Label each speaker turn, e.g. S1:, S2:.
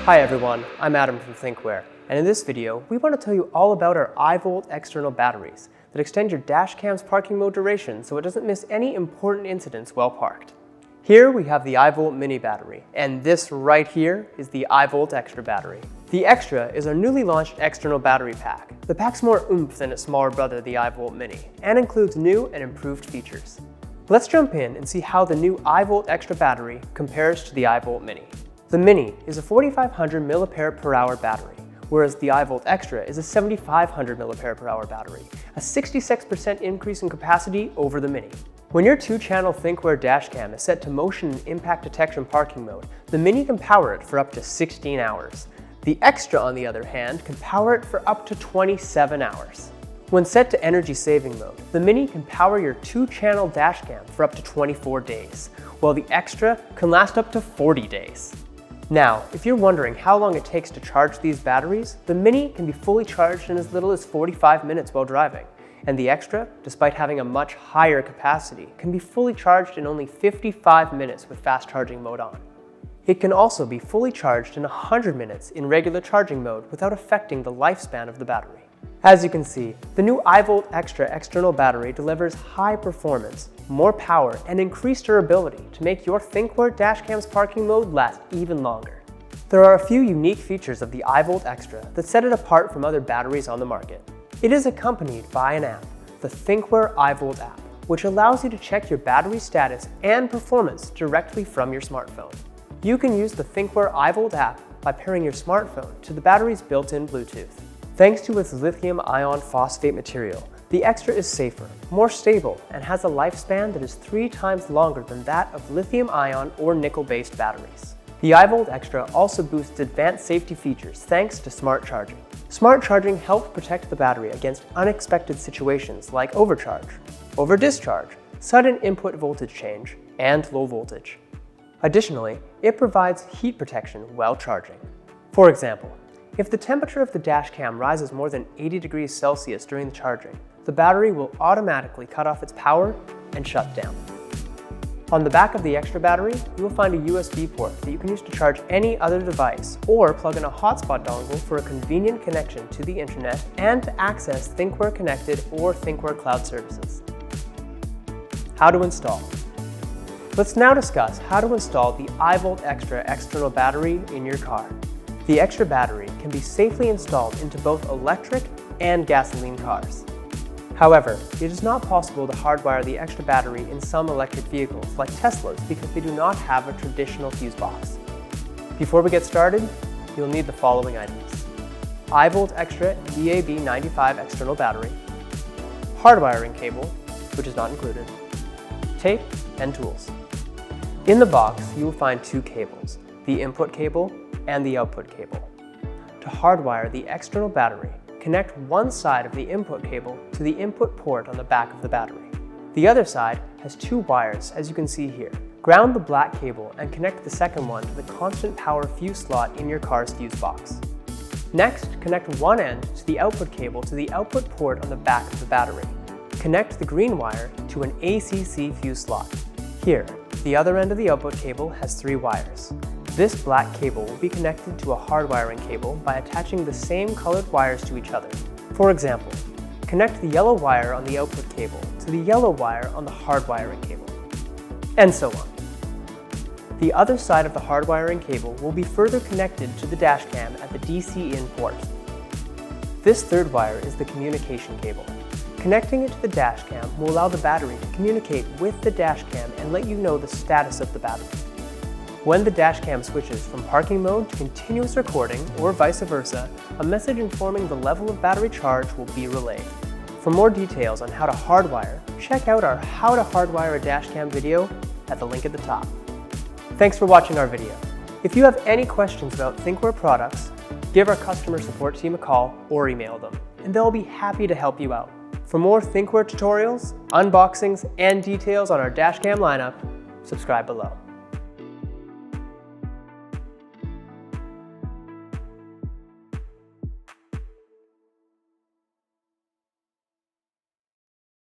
S1: Hi everyone, I'm Adam from Thinkware, and in this video, we want to tell you all about our iVolt external batteries that extend your dashcam's parking mode duration so it doesn't miss any important incidents while parked. Here we have the iVolt mini battery, and this right here is the iVolt Xtra battery. The Xtra is our newly launched external battery pack. The pack's more oomph than its smaller brother, the iVolt mini, and includes new and improved features. Let's jump in and see how the new iVolt Xtra battery compares to the iVolt mini. The Mini is a 4,500 mAh battery, whereas the iVolt Xtra is a 7,500 mAh battery, a 66% increase in capacity over the Mini. When your 2-channel Thinkware dashcam is set to motion and impact detection parking mode, the Mini can power it for up to 16 hours. The Xtra, on the other hand, can power it for up to 27 hours. When set to energy saving mode, the Mini can power your 2-channel dashcam for up to 24 days, while the Xtra can last up to 40 days. Now, if you're wondering how long it takes to charge these batteries, the Mini can be fully charged in as little as 45 minutes while driving, and the Xtra, despite having a much higher capacity, can be fully charged in only 55 minutes with fast charging mode on. It can also be fully charged in 100 minutes in regular charging mode without affecting the lifespan of the battery. As you can see, the new iVolt Xtra external battery delivers high performance, more power, and increased durability to make your Thinkware dashcam's parking mode last even longer. There are a few unique features of the iVolt Xtra that set it apart from other batteries on the market. It is accompanied by an app, the Thinkware iVolt app, which allows you to check your battery status and performance directly from your smartphone. You can use the Thinkware iVolt app by pairing your smartphone to the battery's built-in Bluetooth. Thanks to its lithium iron phosphate material, the Xtra is safer, more stable, and has a lifespan that is 3 times longer than that of lithium ion or nickel-based batteries. The iVolt Xtra also boosts advanced safety features thanks to smart charging. Smart charging helps protect the battery against unexpected situations like overcharge, over-discharge, sudden input voltage change, and low voltage. Additionally, it provides heat protection while charging. For example, if the temperature of the dashcam rises more than 80 degrees Celsius during the charging, the battery will automatically cut off its power and shut down. On the back of the Xtra battery, you will find a USB port that you can use to charge any other device or plug in a hotspot dongle for a convenient connection to the internet and to access Thinkware Connected or Thinkware Cloud services. How to install. Let's now discuss how to install the iVolt Xtra external battery in your car. The Xtra battery can be safely installed into both electric and gasoline cars. However, it is not possible to hardwire the Xtra battery in some electric vehicles like Tesla's because they do not have a traditional fuse box. Before we get started, you'll need the following items: iVolt Xtra EAB95 external battery, hardwiring cable, which is not included, tape, and tools. In the box, you will find 2 cables, the input cable and the output cable. To hardwire the external battery, connect one side of the input cable to the input port on the back of the battery. The other side has 2 wires, as you can see here. Ground the black cable and connect the second one to the constant power fuse slot in your car's fuse box. Next, connect one end to the output cable to the output port on the back of the battery. Connect the green wire to an ACC fuse slot. Here, the other end of the output cable has 3 wires. This black cable will be connected to a hardwiring cable by attaching the same colored wires to each other. For example, connect the yellow wire on the output cable to the yellow wire on the hardwiring cable, and so on. The other side of the hardwiring cable will be further connected to the dashcam at the DC in port. This third wire is the communication cable. Connecting it to the dashcam will allow the battery to communicate with the dashcam and let you know the status of the battery. When the dashcam switches from parking mode to continuous recording, or vice versa, a message informing the level of battery charge will be relayed. For more details on how to hardwire, check out our How to Hardwire a Dashcam video at the link at the top. Thanks for watching our video. If you have any questions about Thinkware products, give our customer support team a call or email them, and they'll be happy to help you out. For more Thinkware tutorials, unboxings, and details on our dashcam lineup, subscribe below.